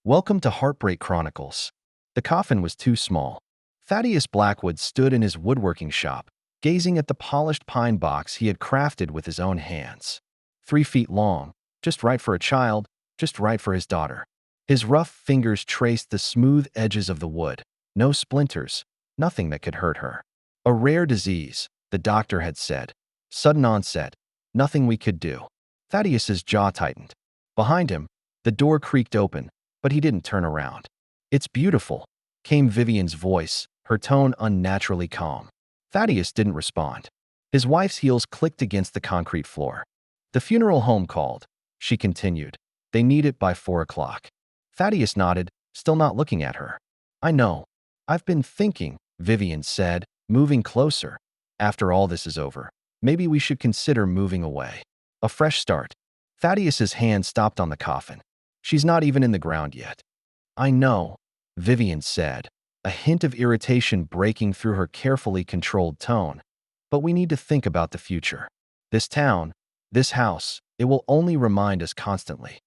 Welcome to Heartbreak Chronicles. The coffin was too small. Thaddeus Blackwood stood in his woodworking shop, gazing at the polished pine box he had crafted with his own hands. 3 feet long, just right for a child, just right for his daughter. His rough fingers traced the smooth edges of the wood. No splinters, nothing that could hurt her. A rare disease, the doctor had said. Sudden onset, nothing we could do. Thaddeus's jaw tightened. Behind him, the door creaked open, but he didn't turn around. "It's beautiful," came Vivian's voice, her tone unnaturally calm. Thaddeus didn't respond. His wife's heels clicked against the concrete floor. "The funeral home called," she continued. "They need it by 4 o'clock. Thaddeus nodded, still not looking at her. "I know. I've been thinking," Vivian said, moving closer. "After all this is over, maybe we should consider moving away. A fresh start." Thaddeus's hand stopped on the coffin. "She's not even in the ground yet." "I know," Vivian said, a hint of irritation breaking through her carefully controlled tone. "But we need to think about the future. This town, this house, it will only remind us constantly."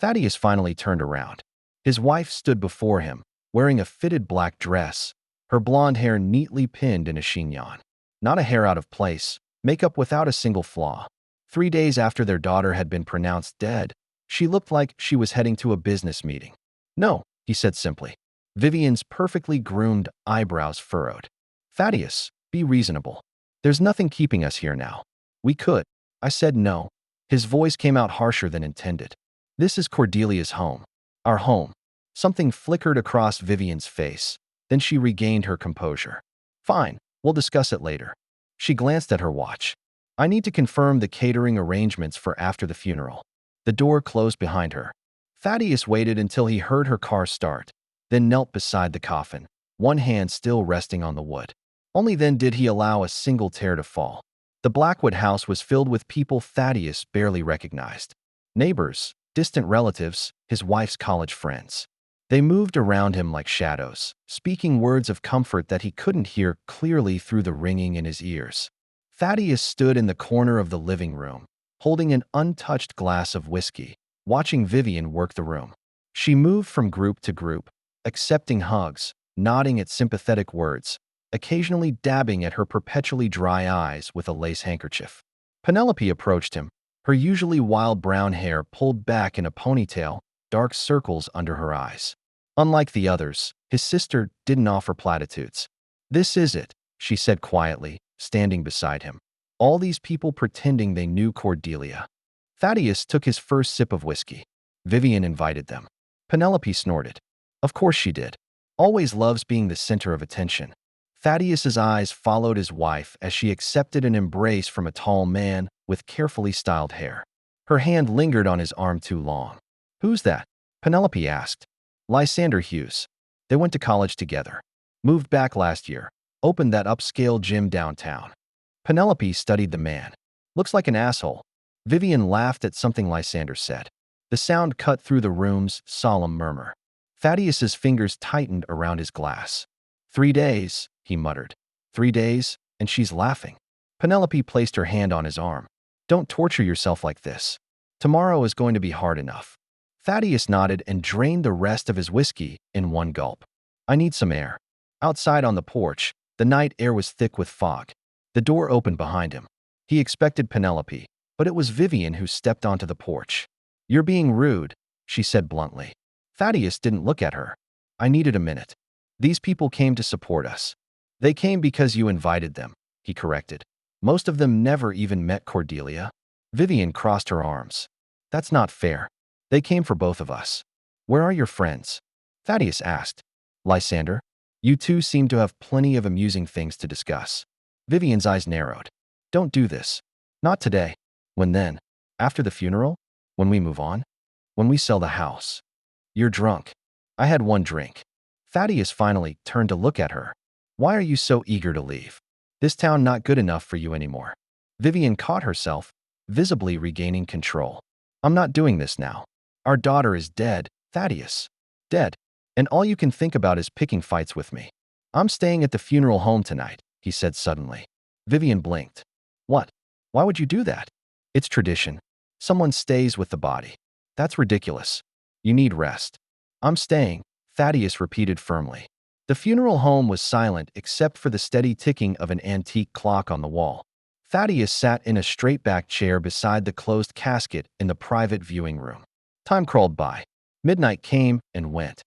Thaddeus finally turned around. His wife stood before him, wearing a fitted black dress, her blonde hair neatly pinned in a chignon. Not a hair out of place, makeup without a single flaw. 3 days after their daughter had been pronounced dead, she looked like she was heading to a business meeting. "No," he said simply. Vivian's perfectly groomed eyebrows furrowed. "Thaddeus, be reasonable. There's nothing keeping us here now. We could." I said no. His voice came out harsher than intended. "This is Cordelia's home. Our home." Something flickered across Vivian's face. Then she regained her composure. "Fine, we'll discuss it later." She glanced at her watch. "I need to confirm the catering arrangements for after the funeral." The door closed behind her. Thaddeus waited until he heard her car start, then knelt beside the coffin, one hand still resting on the wood. Only then did he allow a single tear to fall. The Blackwood house was filled with people Thaddeus barely recognized. Neighbors, distant relatives, his wife's college friends. They moved around him like shadows, speaking words of comfort that he couldn't hear clearly through the ringing in his ears. Thaddeus stood in the corner of the living room, holding an untouched glass of whiskey, watching Vivian work the room. She moved from group to group, accepting hugs, nodding at sympathetic words, occasionally dabbing at her perpetually dry eyes with a lace handkerchief. Penelope approached him, her usually wild brown hair pulled back in a ponytail, dark circles under her eyes. Unlike the others, his sister didn't offer platitudes. "This is it," she said quietly, standing beside him. All these people pretending they knew Cordelia. Thaddeus took his first sip of whiskey. Vivian invited them. Penelope snorted. Of course she did. Always loves being the center of attention. Thaddeus's eyes followed his wife as she accepted an embrace from a tall man with carefully styled hair. Her hand lingered on his arm too long. "Who's that?" Penelope asked. "Lysander Hughes. They went to college together. Moved back last year. Opened that upscale gym downtown." Penelope studied the man. "Looks like an asshole." Vivian laughed at something Lysander said. The sound cut through the room's solemn murmur. Thaddeus's fingers tightened around his glass. 3 days, he muttered. 3 days, and she's laughing. Penelope placed her hand on his arm. "Don't torture yourself like this. Tomorrow is going to be hard enough." Thaddeus nodded and drained the rest of his whiskey in one gulp. "I need some air." Outside on the porch, the night air was thick with fog. The door opened behind him. He expected Penelope, but it was Vivian who stepped onto the porch. "You're being rude," she said bluntly. Thaddeus didn't look at her. "I needed a minute. These people came to support us." "They came because you invited them," he corrected. "Most of them never even met Cordelia." Vivian crossed her arms. "That's not fair. They came for both of us." "Where are your friends?" Thaddeus asked. "Lysander? You two seem to have plenty of amusing things to discuss." Vivian's eyes narrowed. "Don't do this. Not today." "When then? After the funeral? When we move on? When we sell the house?" "You're drunk." "I had one drink." Thaddeus finally turned to look at her. "Why are you so eager to leave? This town not good enough for you anymore?" Vivian caught herself, visibly regaining control. "I'm not doing this now. Our daughter is dead, Thaddeus. Dead. And all you can think about is picking fights with me." "I'm staying at the funeral home tonight," he said suddenly. Vivian blinked. "What? Why would you do that?" "It's tradition. Someone stays with the body." "That's ridiculous. You need rest." I'm staying, Thaddeus repeated firmly. The funeral home was silent except for the steady ticking of an antique clock on the wall. Thaddeus sat in a straight-back chair beside the closed casket in the private viewing room. Time crawled by. Midnight came and went.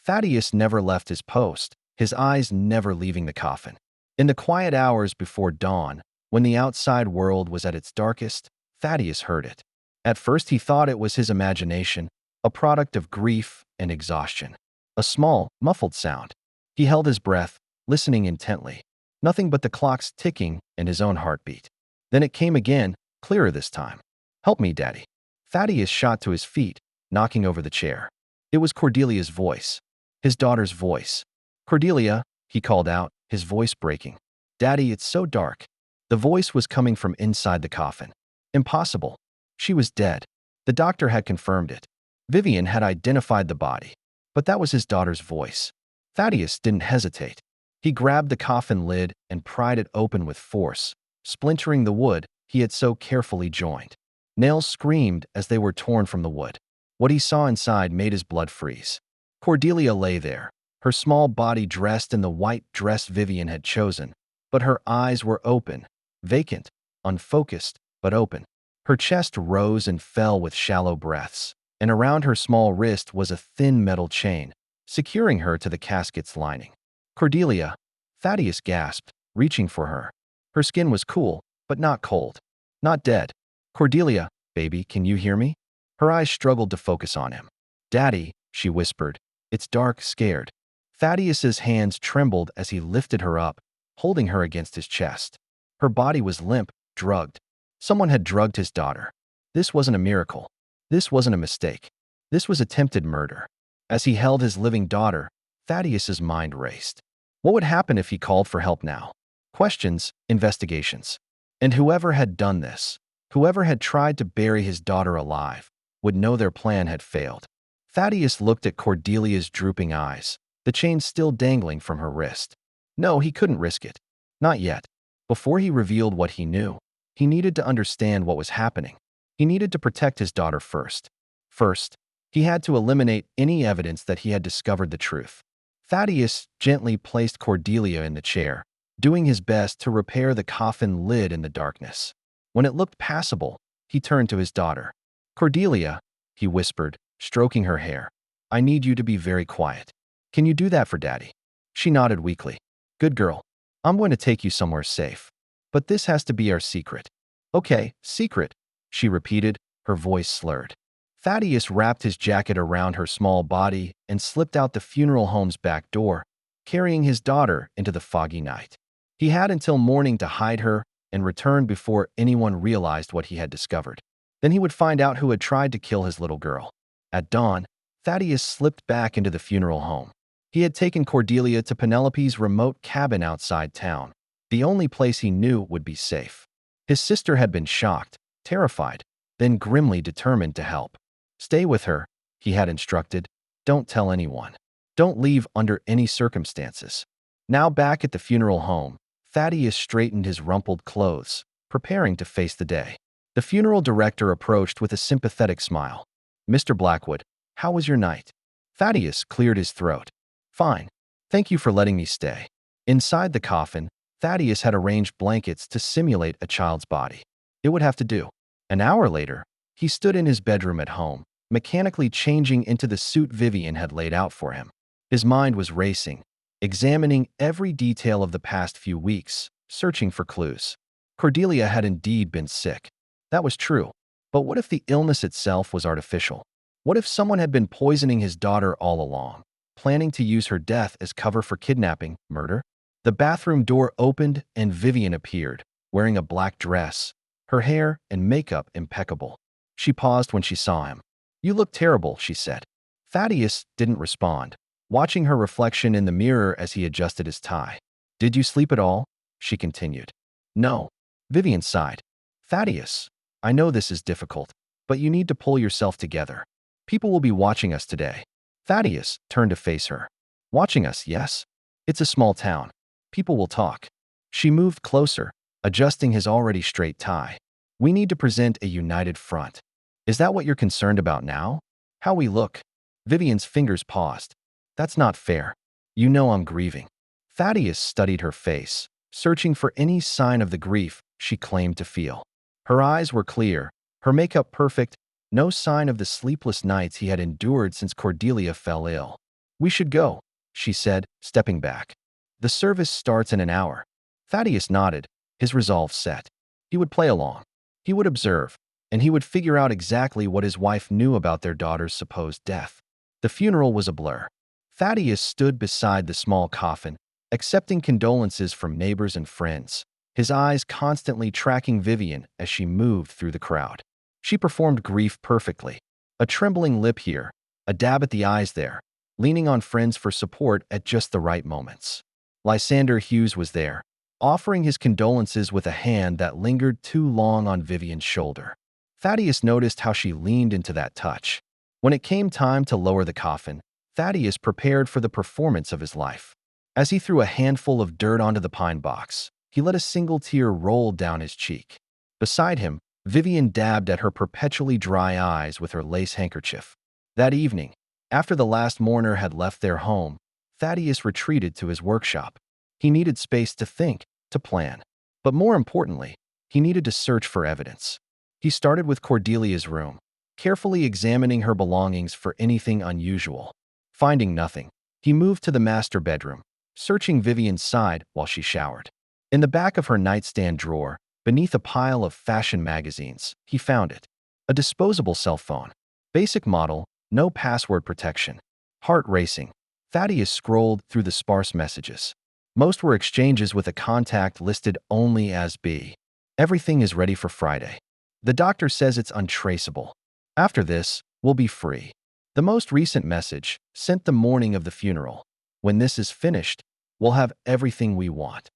Thaddeus never left his post, his eyes never leaving the coffin. In the quiet hours before dawn, when the outside world was at its darkest, Thaddeus heard it. At first he thought it was his imagination, a product of grief and exhaustion. A small, muffled sound. He held his breath, listening intently. Nothing but the clock's ticking and his own heartbeat. Then it came again, clearer this time. "Help me, Daddy." Thaddeus shot to his feet, knocking over the chair. It was Cordelia's voice. His daughter's voice. "Cordelia," he called out, his voice breaking. "Daddy, it's so dark." The voice was coming from inside the coffin. Impossible. She was dead. The doctor had confirmed it. Vivian had identified the body. But that was his daughter's voice. Thaddeus didn't hesitate. He grabbed the coffin lid and pried it open with force, splintering the wood he had so carefully joined. Nails screamed as they were torn from the wood. What he saw inside made his blood freeze. Cordelia lay there, her small body dressed in the white dress Vivian had chosen, but her eyes were open, vacant, unfocused, but open. Her chest rose and fell with shallow breaths, and around her small wrist was a thin metal chain, securing her to the casket's lining. "Cordelia," Thaddeus gasped, reaching for her. Her skin was cool, but not cold. Not dead. "Cordelia, baby, can you hear me?" Her eyes struggled to focus on him. "Daddy," she whispered. "It's dark, scared." Thaddeus's hands trembled as he lifted her up, holding her against his chest. Her body was limp, drugged. Someone had drugged his daughter. This wasn't a miracle. This wasn't a mistake. This was attempted murder. As he held his living daughter, Thaddeus's mind raced. What would happen if he called for help now? Questions, investigations. And whoever had done this, whoever had tried to bury his daughter alive, would know their plan had failed. Thaddeus looked at Cordelia's drooping eyes, the chain still dangling from her wrist. No, he couldn't risk it. Not yet. Before he revealed what he knew, he needed to understand what was happening. He needed to protect his daughter first. First, he had to eliminate any evidence that he had discovered the truth. Thaddeus gently placed Cordelia in the chair, doing his best to repair the coffin lid in the darkness. When it looked passable, he turned to his daughter. "Cordelia," he whispered, stroking her hair. "I need you to be very quiet. Can you do that for Daddy?" She nodded weakly. "Good girl. I'm going to take you somewhere safe. But this has to be our secret." "Okay, secret," she repeated, her voice slurred. Thaddeus wrapped his jacket around her small body and slipped out the funeral home's back door, carrying his daughter into the foggy night. He had until morning to hide her and return before anyone realized what he had discovered. Then he would find out who had tried to kill his little girl. At dawn, Thaddeus slipped back into the funeral home. He had taken Cordelia to Penelope's remote cabin outside town, the only place he knew would be safe. His sister had been shocked, terrified, then grimly determined to help. "Stay with her," he had instructed. "Don't tell anyone. Don't leave under any circumstances." Now back at the funeral home, Thaddeus straightened his rumpled clothes, preparing to face the day. The funeral director approached with a sympathetic smile. "Mr. Blackwood, how was your night?" Thaddeus cleared his throat. "Fine. Thank you for letting me stay." Inside the coffin, Thaddeus had arranged blankets to simulate a child's body. It would have to do. An hour later, he stood in his bedroom at home, mechanically changing into the suit Vivian had laid out for him. His mind was racing, examining every detail of the past few weeks, searching for clues. Cordelia had indeed been sick. That was true. But what if the illness itself was artificial? What if someone had been poisoning his daughter all along, planning to use her death as cover for kidnapping, murder? The bathroom door opened and Vivian appeared, wearing a black dress, her hair and makeup impeccable. She paused when she saw him. "You look terrible," she said. Thaddeus didn't respond, watching her reflection in the mirror as he adjusted his tie. "Did you sleep at all?" she continued. "No." Vivian sighed. "Thaddeus, I know this is difficult, but you need to pull yourself together. People will be watching us today." Thaddeus turned to face her. "Watching us, yes? It's a small town. People will talk." She moved closer, adjusting his already straight tie. "We need to present a united front. Is that what you're concerned about now? How we look?" Vivian's fingers paused. That's not fair. You know I'm grieving. Thaddeus studied her face, searching for any sign of the grief she claimed to feel. Her eyes were clear, her makeup perfect, no sign of the sleepless nights he had endured since Cordelia fell ill. We should go, she said, stepping back. The service starts in an hour. Thaddeus nodded, his resolve set. He would play along. He would observe, and he would figure out exactly what his wife knew about their daughter's supposed death. The funeral was a blur. Thaddeus stood beside the small coffin, accepting condolences from neighbors and friends, his eyes constantly tracking Vivian as she moved through the crowd. She performed grief perfectly. A trembling lip here, a dab at the eyes there, leaning on friends for support at just the right moments. Lysander Hughes was there, offering his condolences with a hand that lingered too long on Vivian's shoulder. Thaddeus noticed how she leaned into that touch. When it came time to lower the coffin, Thaddeus prepared for the performance of his life. As he threw a handful of dirt onto the pine box, he let a single tear roll down his cheek. Beside him, Vivian dabbed at her perpetually dry eyes with her lace handkerchief. That evening, after the last mourner had left their home, Thaddeus retreated to his workshop. He needed space to think, to plan. But more importantly, he needed to search for evidence. He started with Cordelia's room, carefully examining her belongings for anything unusual. Finding nothing, he moved to the master bedroom, searching Vivian's side while she showered. In the back of her nightstand drawer, beneath a pile of fashion magazines, he found it. A disposable cell phone. Basic model, no password protection. Heart racing. Thaddeus scrolled through the sparse messages. Most were exchanges with a contact listed only as B. Everything is ready for Friday. The doctor says it's untraceable. After this, we'll be free. The most recent message, sent the morning of the funeral. When this is finished, we'll have everything we want.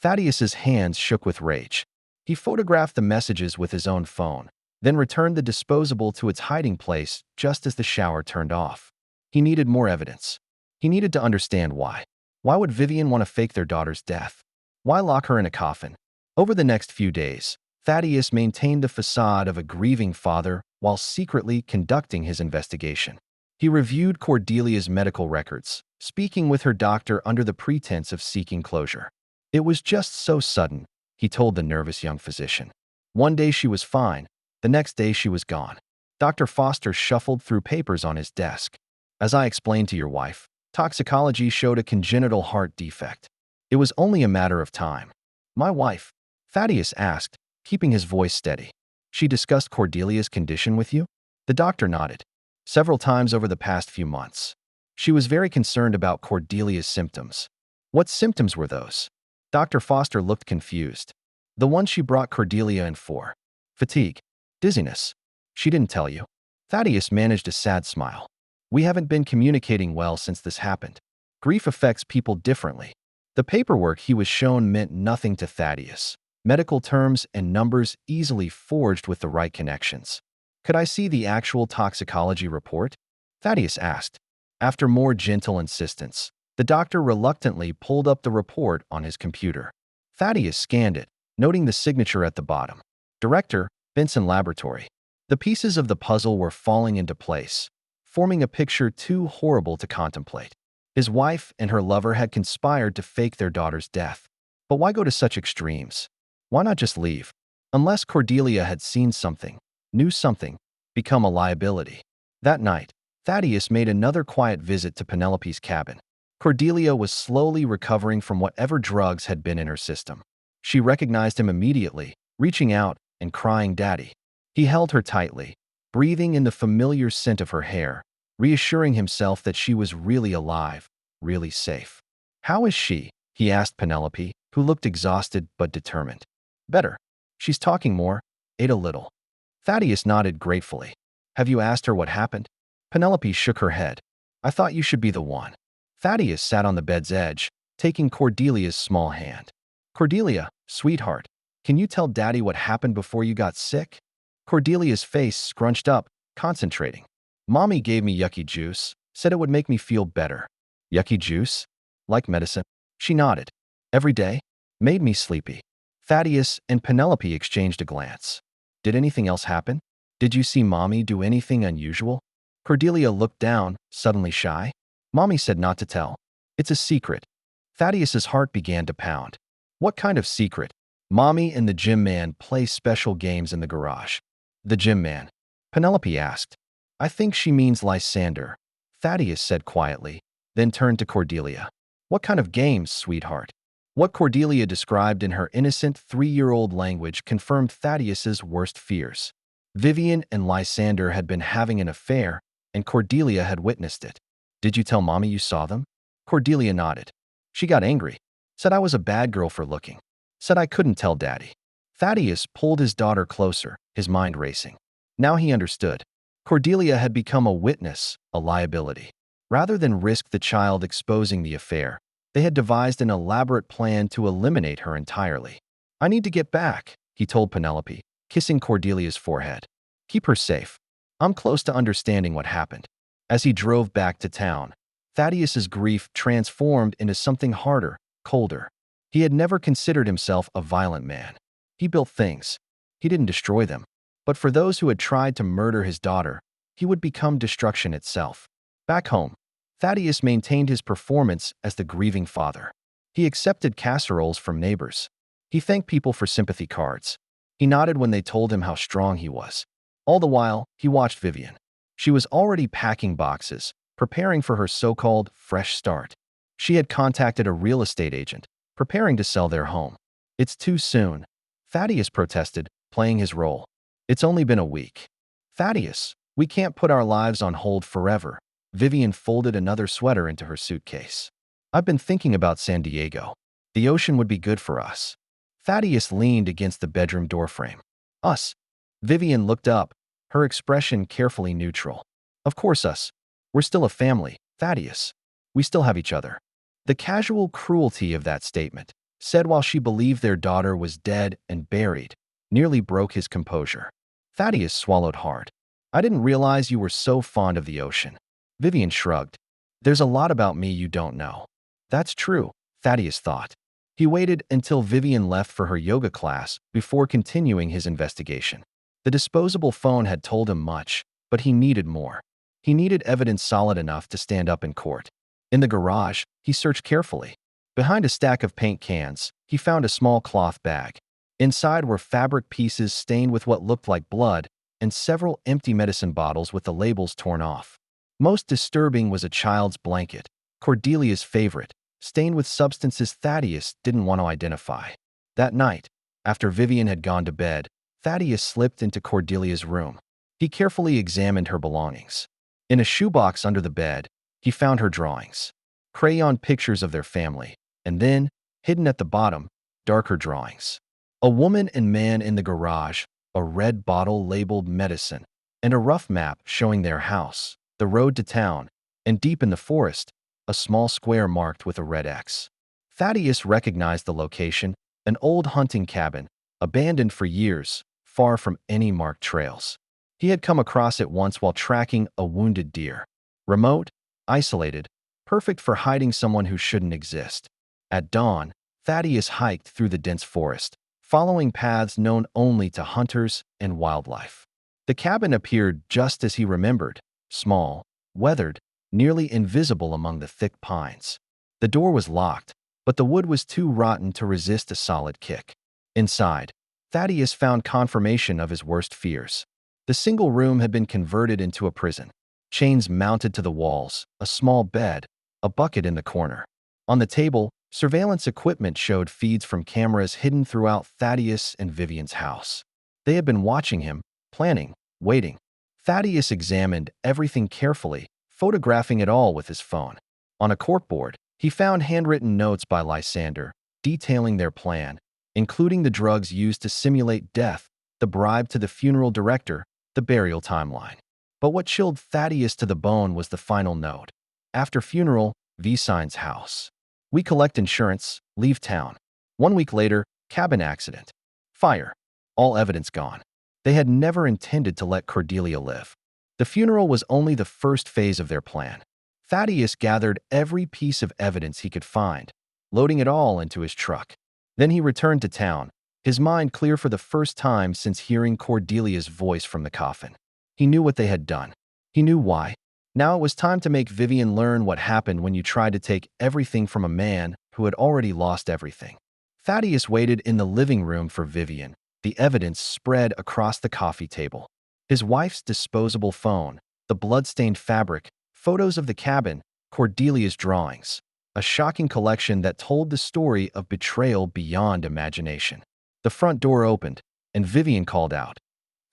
Thaddeus's hands shook with rage. He photographed the messages with his own phone, then returned the disposable to its hiding place just as the shower turned off. He needed more evidence. He needed to understand why. Why would Vivian want to fake their daughter's death? Why lock her in a coffin? Over the next few days, Thaddeus maintained the facade of a grieving father while secretly conducting his investigation. He reviewed Cordelia's medical records, speaking with her doctor under the pretense of seeking closure. It was just so sudden, he told the nervous young physician. One day she was fine, the next day she was gone. Dr. Foster shuffled through papers on his desk. As I explained to your wife, toxicology showed a congenital heart defect. It was only a matter of time. My wife? Thaddeus asked, keeping his voice steady. She discussed Cordelia's condition with you? The doctor nodded. Several times over the past few months. She was very concerned about Cordelia's symptoms. What symptoms were those? Dr. Foster looked confused. The ones she brought Cordelia in for. Fatigue. Dizziness. She didn't tell you. Thaddeus managed a sad smile. We haven't been communicating well since this happened. Grief affects people differently. The paperwork he was shown meant nothing to Thaddeus. Medical terms and numbers easily forged with the right connections. Could I see the actual toxicology report? Thaddeus asked. After more gentle insistence, the doctor reluctantly pulled up the report on his computer. Thaddeus scanned it, noting the signature at the bottom. Director, Benson Laboratory. The pieces of the puzzle were falling into place, forming a picture too horrible to contemplate. His wife and her lover had conspired to fake their daughter's death. But why go to such extremes? Why not just leave? Unless Cordelia had seen something, knew something, become a liability. That night, Thaddeus made another quiet visit to Penelope's cabin. Cordelia was slowly recovering from whatever drugs had been in her system. She recognized him immediately, reaching out and crying, "Daddy." He held her tightly, breathing in the familiar scent of her hair, reassuring himself that she was really alive, really safe. "How is she?" he asked Penelope, who looked exhausted but determined. "Better. She's talking more, ate a little." Thaddeus nodded gratefully. "Have you asked her what happened?" Penelope shook her head. "I thought you should be the one." Thaddeus sat on the bed's edge, taking Cordelia's small hand. "Cordelia, sweetheart, can you tell Daddy what happened before you got sick?" Cordelia's face scrunched up, concentrating. "Mommy gave me yucky juice, said it would make me feel better." "Yucky juice? Like medicine?" She nodded. "Every day? Made me sleepy." Thaddeus and Penelope exchanged a glance. "Did anything else happen? Did you see Mommy do anything unusual?" Cordelia looked down, suddenly shy. Mommy said not to tell. It's a secret. Thaddeus's heart began to pound. What kind of secret? Mommy and the gym man play special games in the garage. The gym man? Penelope asked. I think she means Lysander, Thaddeus said quietly, then turned to Cordelia. What kind of games, sweetheart? What Cordelia described in her innocent 3-year-old language confirmed Thaddeus's worst fears. Vivian and Lysander had been having an affair, and Cordelia had witnessed it. Did you tell Mommy you saw them? Cordelia nodded. She got angry. Said I was a bad girl for looking. Said I couldn't tell Daddy. Thaddeus pulled his daughter closer, his mind racing. Now he understood. Cordelia had become a witness, a liability. Rather than risk the child exposing the affair, they had devised an elaborate plan to eliminate her entirely. I need to get back, he told Penelope, kissing Cordelia's forehead. Keep her safe. I'm close to understanding what happened. As he drove back to town, Thaddeus's grief transformed into something harder, colder. He had never considered himself a violent man. He built things. He didn't destroy them. But for those who had tried to murder his daughter, he would become destruction itself. Back home, Thaddeus maintained his performance as the grieving father. He accepted casseroles from neighbors. He thanked people for sympathy cards. He nodded when they told him how strong he was. All the while, he watched Vivian. She was already packing boxes, preparing for her so-called fresh start. She had contacted a real estate agent, preparing to sell their home. It's too soon, Thaddeus protested, playing his role. It's only been a week. Thaddeus, we can't put our lives on hold forever. Vivian folded another sweater into her suitcase. I've been thinking about San Diego. The ocean would be good for us. Thaddeus leaned against the bedroom doorframe. Us. Vivian looked up, her expression carefully neutral. Of course us. We're still a family, Thaddeus. We still have each other. The casual cruelty of that statement, said while she believed their daughter was dead and buried, nearly broke his composure. Thaddeus swallowed hard. I didn't realize you were so fond of the ocean. Vivian shrugged. There's a lot about me you don't know. That's true, Thaddeus thought. He waited until Vivian left for her yoga class before continuing his investigation. The disposable phone had told him much, but he needed more. He needed evidence solid enough to stand up in court. In the garage, he searched carefully. Behind a stack of paint cans, he found a small cloth bag. Inside were fabric pieces stained with what looked like blood and several empty medicine bottles with the labels torn off. Most disturbing was a child's blanket, Cordelia's favorite, stained with substances Thaddeus didn't want to identify. That night, after Vivian had gone to bed, Thaddeus slipped into Cordelia's room. He carefully examined her belongings. In a shoebox under the bed, he found her drawings, crayon pictures of their family, and then, hidden at the bottom, darker drawings. A woman and man in the garage, a red bottle labeled medicine, and a rough map showing their house, the road to town, and deep in the forest, a small square marked with a red X. Thaddeus recognized the location, an old hunting cabin, abandoned for years, far from any marked trails. He had come across it once while tracking a wounded deer. Remote, isolated, perfect for hiding someone who shouldn't exist. At dawn, Thaddeus hiked through the dense forest, following paths known only to hunters and wildlife. The cabin appeared just as he remembered, small, weathered, nearly invisible among the thick pines. The door was locked, but the wood was too rotten to resist a solid kick. Inside, Thaddeus found confirmation of his worst fears. The single room had been converted into a prison. Chains mounted to the walls, a small bed, a bucket in the corner. On the table, surveillance equipment showed feeds from cameras hidden throughout Thaddeus and Vivian's house. They had been watching him, planning, waiting. Thaddeus examined everything carefully, photographing it all with his phone. On a corkboard, he found handwritten notes by Lysander, detailing their plan, including the drugs used to simulate death, the bribe to the funeral director, the burial timeline. But what chilled Thaddeus to the bone was the final note. After funeral, V-Sign's house. We collect insurance, leave town. 1 week later, cabin accident. Fire. All evidence gone. They had never intended to let Cordelia live. The funeral was only the first phase of their plan. Thaddeus gathered every piece of evidence he could find, loading it all into his truck. Then he returned to town, his mind clear for the first time since hearing Cordelia's voice from the coffin. He knew what they had done. He knew why. Now it was time to make Vivian learn what happened when you tried to take everything from a man who had already lost everything. Thaddeus waited in the living room for Vivian. The evidence spread across the coffee table. His wife's disposable phone, the blood-stained fabric, photos of the cabin, Cordelia's drawings. A shocking collection that told the story of betrayal beyond imagination. The front door opened, and Vivian called out,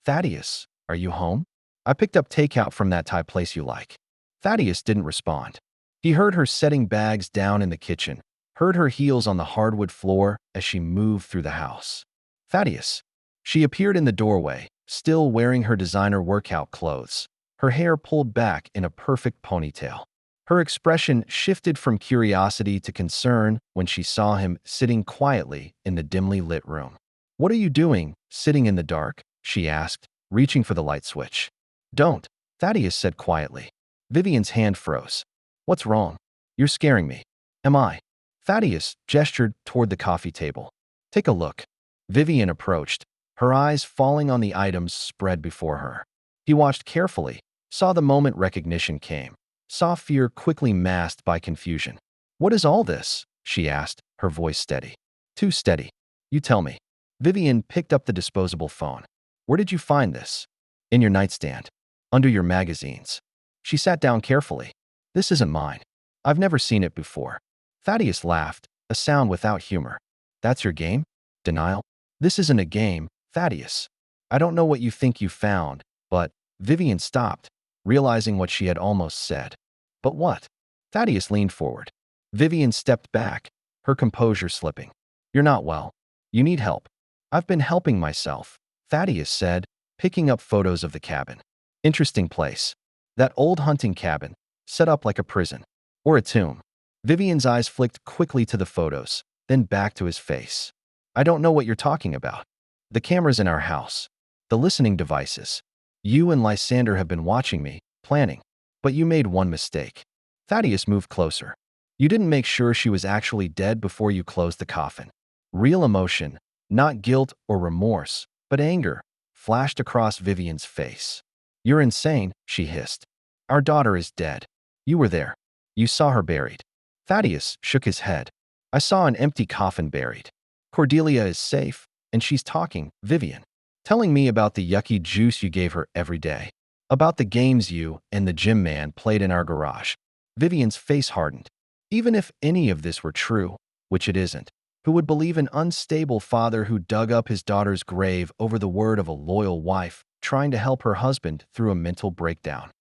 "Thaddeus, are you home? I picked up takeout from that Thai place you like." Thaddeus didn't respond. He heard her setting bags down in the kitchen, heard her heels on the hardwood floor as she moved through the house. "Thaddeus." She appeared in the doorway, still wearing her designer workout clothes, her hair pulled back in a perfect ponytail. Her expression shifted from curiosity to concern when she saw him sitting quietly in the dimly lit room. "What are you doing, sitting in the dark?" she asked, reaching for the light switch. "Don't," Thaddeus said quietly. Vivian's hand froze. "What's wrong? You're scaring me." "Am I?" Thaddeus gestured toward the coffee table. "Take a look." Vivian approached, her eyes falling on the items spread before her. He watched carefully, saw the moment recognition came, saw fear quickly masked by confusion. "What is all this?" she asked, her voice steady. "Too steady. You tell me." Vivian picked up the disposable phone. "Where did you find this?" "In your nightstand. Under your magazines." She sat down carefully. "This isn't mine. I've never seen it before." Thaddeus laughed, a sound without humor. "That's your game? Denial?" "This isn't a game, Thaddeus. I don't know what you think you found, but—" Vivian stopped, realizing what she had almost said. "But what?" Thaddeus leaned forward. Vivian stepped back, her composure slipping. "You're not well. You need help." "I've been helping myself," Thaddeus said, picking up photos of the cabin. "Interesting place. That old hunting cabin, set up like a prison. Or a tomb." Vivian's eyes flicked quickly to the photos, then back to his face. "I don't know what you're talking about." "The cameras in our house. The listening devices. You and Lysander have been watching me, planning. But you made one mistake." Thaddeus moved closer. "You didn't make sure she was actually dead before you closed the coffin." Real emotion, not guilt or remorse, but anger, flashed across Vivian's face. "You're insane," she hissed. "Our daughter is dead. You were there. You saw her buried." Thaddeus shook his head. "I saw an empty coffin buried. Cordelia is safe, and she's talking, Vivian. Telling me about the yucky juice you gave her every day. About the games you and the gym man played in our garage." Vivian's face hardened. Even if any of this were true, which it isn't, who would believe an unstable father who dug up his daughter's grave over the word of a loyal wife trying to help her husband through a mental breakdown?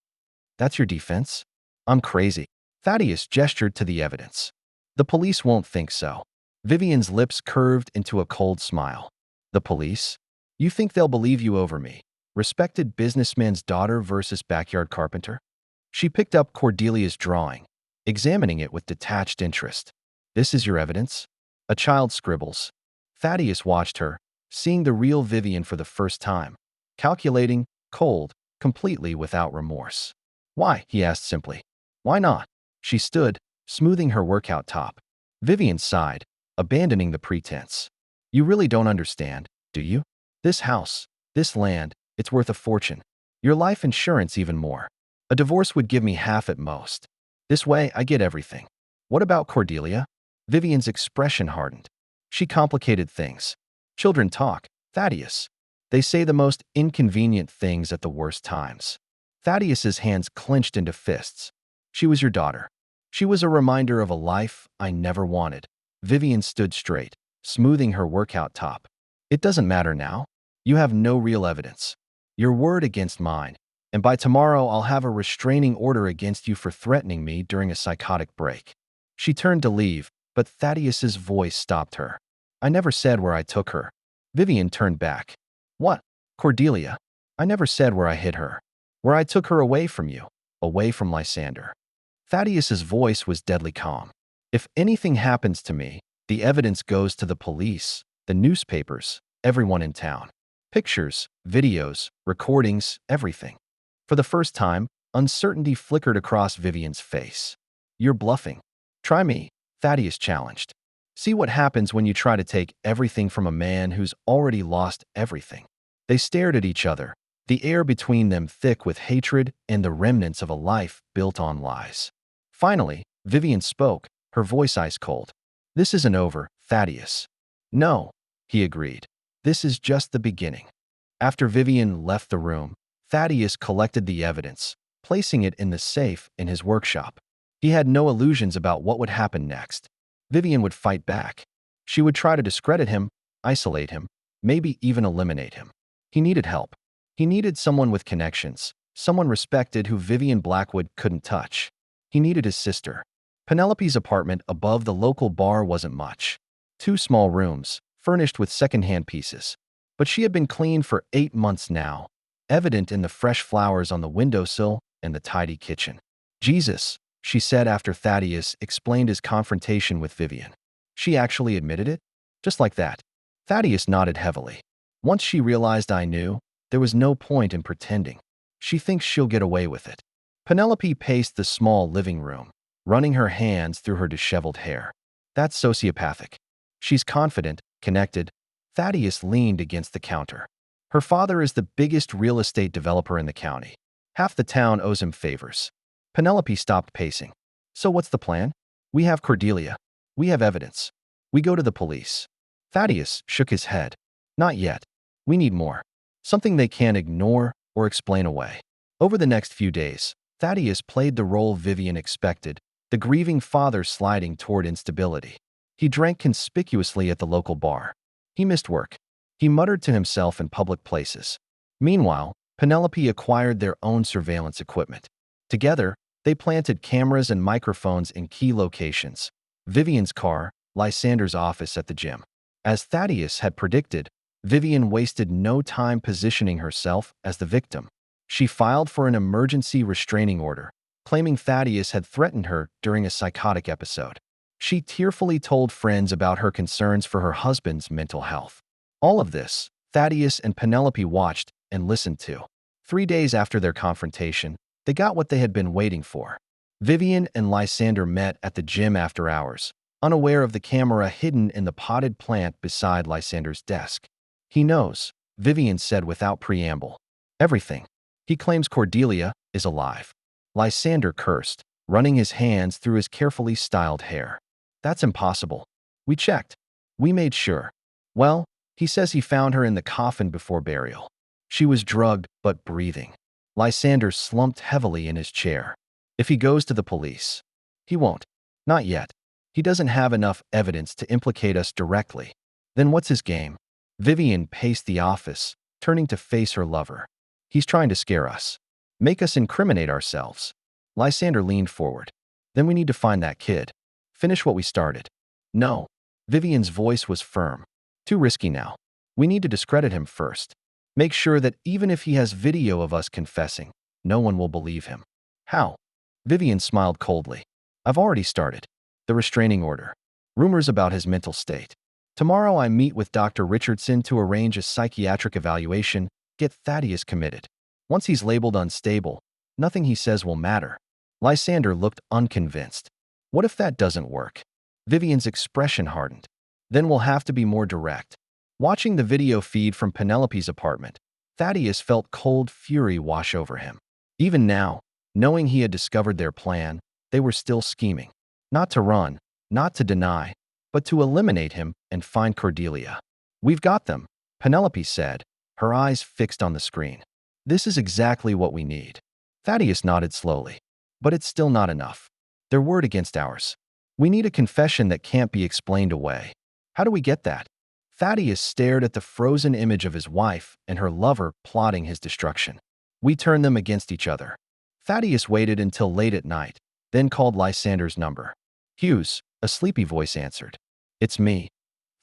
"That's your defense?" "I'm crazy." Thaddeus gestured to the evidence. "The police won't think so." Vivian's lips curved into a cold smile. "The police? You think they'll believe you over me? Respected businessman's daughter versus backyard carpenter?" She picked up Cordelia's drawing, examining it with detached interest. "This is your evidence?" A child scribbles. Thaddeus watched her, seeing the real Vivian for the first time. Calculating, cold, completely without remorse. "Why?" he asked simply. "Why not?" She stood, smoothing her workout top. Vivian sighed, abandoning the pretense. "You really don't understand, do you? This house, this land, it's worth a fortune. Your life insurance even more. A divorce would give me half at most. This way, I get everything." "What about Cordelia?" Vivian's expression hardened. "She complicated things. Children talk, Thaddeus. They say the most inconvenient things at the worst times." Thaddeus's hands clenched into fists. "She was your daughter. She was a reminder of a life I never wanted." Vivian stood straight, smoothing her workout top. "It doesn't matter now. You have no real evidence. Your word against mine, and by tomorrow I'll have a restraining order against you for threatening me during a psychotic break." She turned to leave, but Thaddeus's voice stopped her. "I never said where I took her." Vivian turned back. "What? Cordelia? I never said where I hid her. Where I took her away from you, away from Lysander." Thaddeus's voice was deadly calm. "If anything happens to me, the evidence goes to the police, the newspapers, everyone in town. Pictures, videos, recordings, everything." For the first time, uncertainty flickered across Vivian's face. "You're bluffing." "Try me," Thaddeus challenged. "See what happens when you try to take everything from a man who's already lost everything." They stared at each other, the air between them thick with hatred and the remnants of a life built on lies. Finally, Vivian spoke, her voice ice cold. "This isn't over, Thaddeus." "No," he agreed. "This is just the beginning." After Vivian left the room, Thaddeus collected the evidence, placing it in the safe in his workshop. He had no illusions about what would happen next. Vivian would fight back. She would try to discredit him, isolate him, maybe even eliminate him. He needed help. He needed someone with connections, someone respected who Vivian Blackwood couldn't touch. He needed his sister. Penelope's apartment above the local bar wasn't much. 2 small rooms, furnished with second-hand pieces. But she had been clean for 8 months now, evident in the fresh flowers on the windowsill and the tidy kitchen. "Jesus," she said after Thaddeus explained his confrontation with Vivian. "She actually admitted it? Just like that?" Thaddeus nodded heavily. "Once she realized I knew, there was no point in pretending. She thinks she'll get away with it." Penelope paced the small living room, running her hands through her disheveled hair. "That's sociopathic. She's confident, connected." Thaddeus leaned against the counter. "Her father is the biggest real estate developer in the county. Half the town owes him favors." Penelope stopped pacing. "So what's the plan? We have Cordelia. We have evidence. We go to the police." Thaddeus shook his head. "Not yet. We need more. Something they can't ignore or explain away." Over the next few days, Thaddeus played the role Vivian expected, the grieving father sliding toward instability. He drank conspicuously at the local bar. He missed work. He muttered to himself in public places. Meanwhile, Penelope acquired their own surveillance equipment. Together, they planted cameras and microphones in key locations: Vivian's car, Lysander's office at the gym. As Thaddeus had predicted, Vivian wasted no time positioning herself as the victim. She filed for an emergency restraining order, claiming Thaddeus had threatened her during a psychotic episode. She tearfully told friends about her concerns for her husband's mental health. All of this, Thaddeus and Penelope watched and listened to. 3 days after their confrontation, they got what they had been waiting for. Vivian and Lysander met at the gym after hours, unaware of the camera hidden in the potted plant beside Lysander's desk. "He knows," Vivian said without preamble. "Everything. He claims Cordelia is alive." Lysander cursed, running his hands through his carefully styled hair. "That's impossible. We checked. We made sure." "Well, he says he found her in the coffin before burial. She was drugged but breathing." Lysander slumped heavily in his chair. "If he goes to the police." "He won't. Not yet. He doesn't have enough evidence to implicate us directly." "Then what's his game?" Vivian paced the office, turning to face her lover. "He's trying to scare us. Make us incriminate ourselves." Lysander leaned forward. "Then we need to find that kid. Finish what we started." "No." Vivian's voice was firm. "Too risky now. We need to discredit him first. Make sure that even if he has video of us confessing, no one will believe him." "How?" Vivian smiled coldly. "I've already started. The restraining order. Rumors about his mental state. Tomorrow I meet with Dr. Richardson to arrange a psychiatric evaluation, get Thaddeus committed. Once he's labeled unstable, nothing he says will matter." Lysander looked unconvinced. "What if that doesn't work?" Vivian's expression hardened. "Then we'll have to be more direct." Watching the video feed from Penelope's apartment, Thaddeus felt cold fury wash over him. Even now, knowing he had discovered their plan, they were still scheming. Not to run, not to deny, but to eliminate him and find Cordelia. "We've got them," Penelope said, her eyes fixed on the screen. "This is exactly what we need." Thaddeus nodded slowly. "But it's still not enough. Their word against ours. We need a confession that can't be explained away. How do we get that?" Thaddeus stared at the frozen image of his wife and her lover plotting his destruction. "We turn them against each other." Thaddeus waited until late at night, then called Lysander's number. "Hughes," a sleepy voice answered. "It's me,"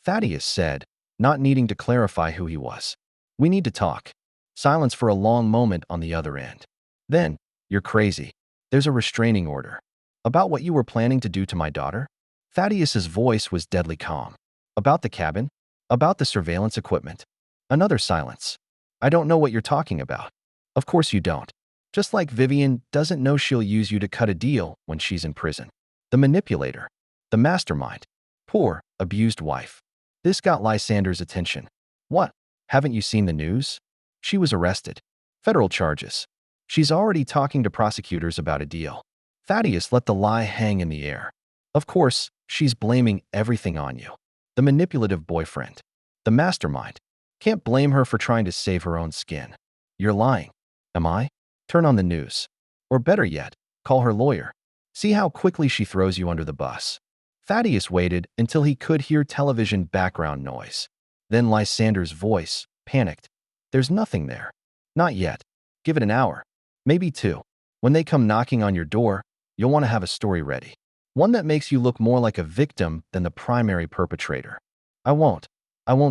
Thaddeus said, not needing to clarify who he was. "We need to talk." Silence for a long moment on the other end. Then, "You're crazy. There's a restraining order." "About what you were planning to do to my daughter?" Thaddeus's voice was deadly calm. "About the cabin? About the surveillance equipment?" Another silence. "I don't know what you're talking about." "Of course you don't. Just like Vivian doesn't know she'll use you to cut a deal when she's in prison. The manipulator. The mastermind. Poor, abused wife." This got Lysander's attention. "What? Haven't you seen the news? She was arrested." Federal charges. She's already talking to prosecutors about a deal. Thaddeus let the lie hang in the air. Of course, she's blaming everything on you. The manipulative boyfriend. The mastermind. Can't blame her for trying to save her own skin. You're lying. Am I? Turn on the news. Or better yet, call her lawyer. See how quickly she throws you under the bus. Thaddeus waited until he could hear television background noise. Then Lysander's voice, panicked. There's nothing there. Not yet. Give it an hour. Maybe two. When they come knocking on your door, you'll want to have a story ready. One that makes you look more like a victim than the primary perpetrator. I won't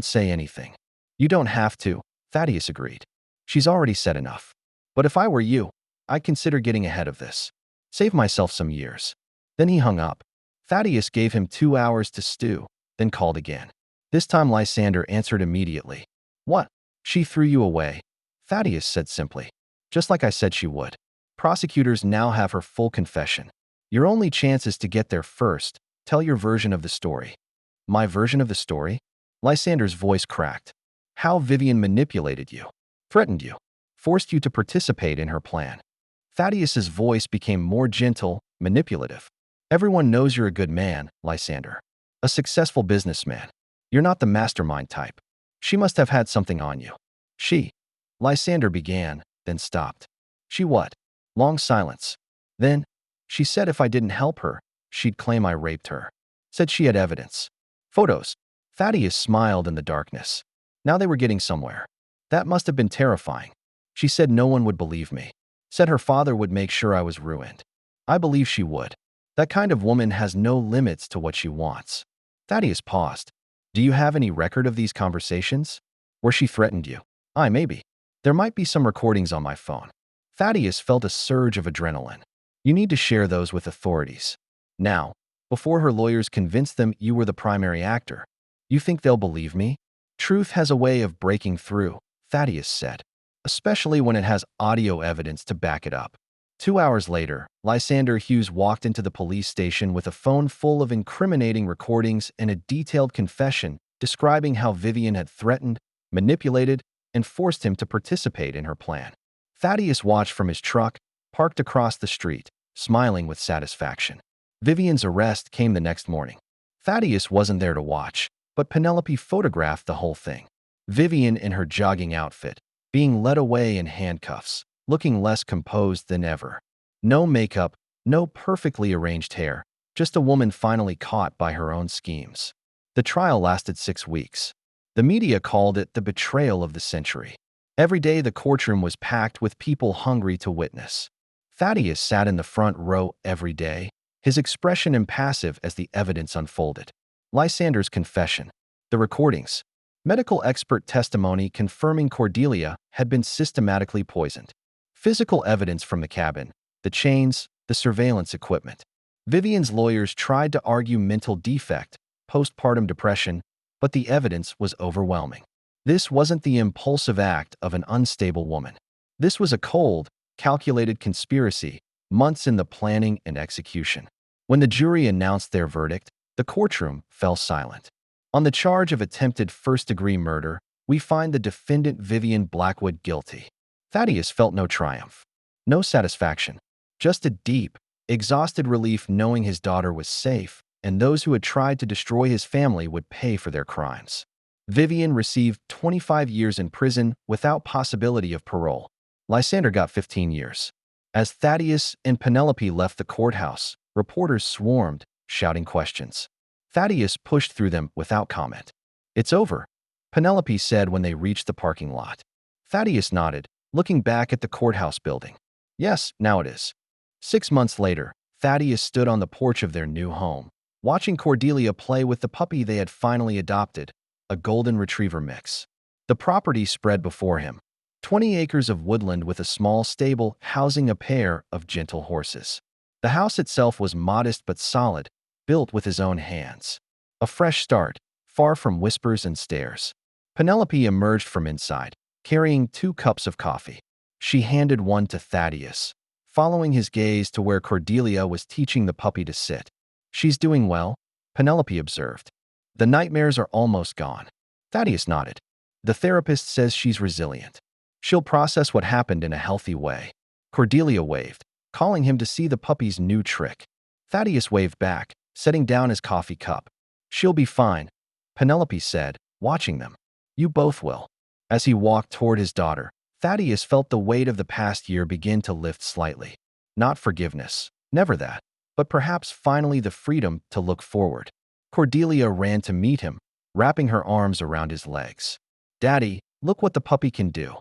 say anything. You don't have to, Thaddeus agreed. She's already said enough. But if I were you, I'd consider getting ahead of this. Save myself some years. Then he hung up. Thaddeus gave him 2 hours to stew, then called again. This time Lysander answered immediately. What? She threw you away, Thaddeus said simply. Just like I said she would. Prosecutors now have her full confession. Your only chance is to get there first. Tell your version of the story. My version of the story? Lysander's voice cracked. How Vivian manipulated you, threatened you, forced you to participate in her plan. Thaddeus's voice became more gentle, manipulative. Everyone knows you're a good man, Lysander. A successful businessman. You're not the mastermind type. She must have had something on you. She. Lysander began, then stopped. She what? Long silence. Then, she said if I didn't help her, she'd claim I raped her. Said she had evidence. Photos. Thaddeus smiled in the darkness. Now they were getting somewhere. That must have been terrifying. She said no one would believe me. Said her father would make sure I was ruined. I believe she would. That kind of woman has no limits to what she wants. Thaddeus paused. Do you have any record of these conversations? Where she threatened you? Maybe. There might be some recordings on my phone. Thaddeus felt a surge of adrenaline. You need to share those with authorities. Now, before her lawyers convince them you were the primary actor. You think they'll believe me? Truth has a way of breaking through, Thaddeus said, especially when it has audio evidence to back it up. 2 hours later, Lysander Hughes walked into the police station with a phone full of incriminating recordings and a detailed confession describing how Vivian had threatened, manipulated, and forced him to participate in her plan. Thaddeus watched from his truck, parked across the street, smiling with satisfaction. Vivian's arrest came the next morning. Thaddeus wasn't there to watch, but Penelope photographed the whole thing. Vivian in her jogging outfit, being led away in handcuffs, looking less composed than ever. No makeup, no perfectly arranged hair, just a woman finally caught by her own schemes. The trial lasted 6 weeks. The media called it the betrayal of the century. Every day the courtroom was packed with people hungry to witness. Thaddeus sat in the front row every day, his expression impassive as the evidence unfolded. Lysander's confession, the recordings, medical expert testimony confirming Cordelia had been systematically poisoned. Physical evidence from the cabin, the chains, the surveillance equipment. Vivian's lawyers tried to argue mental defect, postpartum depression, but the evidence was overwhelming. This wasn't the impulsive act of an unstable woman. This was a cold, calculated conspiracy, months in the planning and execution. When the jury announced their verdict, the courtroom fell silent. On the charge of attempted first-degree murder, we find the defendant Vivian Blackwood guilty. Thaddeus felt no triumph, no satisfaction, just a deep, exhausted relief knowing his daughter was safe and those who had tried to destroy his family would pay for their crimes. Vivian received 25 years in prison without possibility of parole. Lysander got 15 years. As Thaddeus and Penelope left the courthouse, reporters swarmed, shouting questions. Thaddeus pushed through them without comment. It's over, Penelope said when they reached the parking lot. Thaddeus nodded, looking back at the courthouse building. Yes, now it is. 6 months later, Thaddeus stood on the porch of their new home, watching Cordelia play with the puppy they had finally adopted, a golden retriever mix. The property spread before him, 20 acres of woodland with a small stable housing a pair of gentle horses. The house itself was modest but solid, built with his own hands. A fresh start, far from whispers and stares. Penelope emerged from inside, carrying 2 cups of coffee. She handed one to Thaddeus, following his gaze to where Cordelia was teaching the puppy to sit. She's doing well, Penelope observed. The nightmares are almost gone. Thaddeus nodded. The therapist says she's resilient. She'll process what happened in a healthy way. Cordelia waved, calling him to see the puppy's new trick. Thaddeus waved back, setting down his coffee cup. She'll be fine, Penelope said, watching them. You both will. As he walked toward his daughter, Thaddeus felt the weight of the past year begin to lift slightly. Not forgiveness, never that, but perhaps finally the freedom to look forward. Cordelia ran to meet him, wrapping her arms around his legs. Daddy, look what the puppy can do.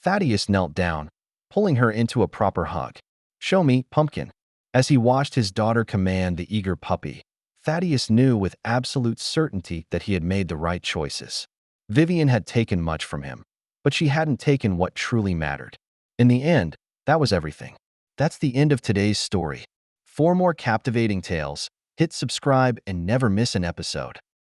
Thaddeus knelt down, pulling her into a proper hug. Show me, Pumpkin. As he watched his daughter command the eager puppy, Thaddeus knew with absolute certainty that he had made the right choices. Vivian had taken much from him, but she hadn't taken what truly mattered. In the end, that was everything. That's the end of today's story. For more captivating tales, hit subscribe and never miss an episode.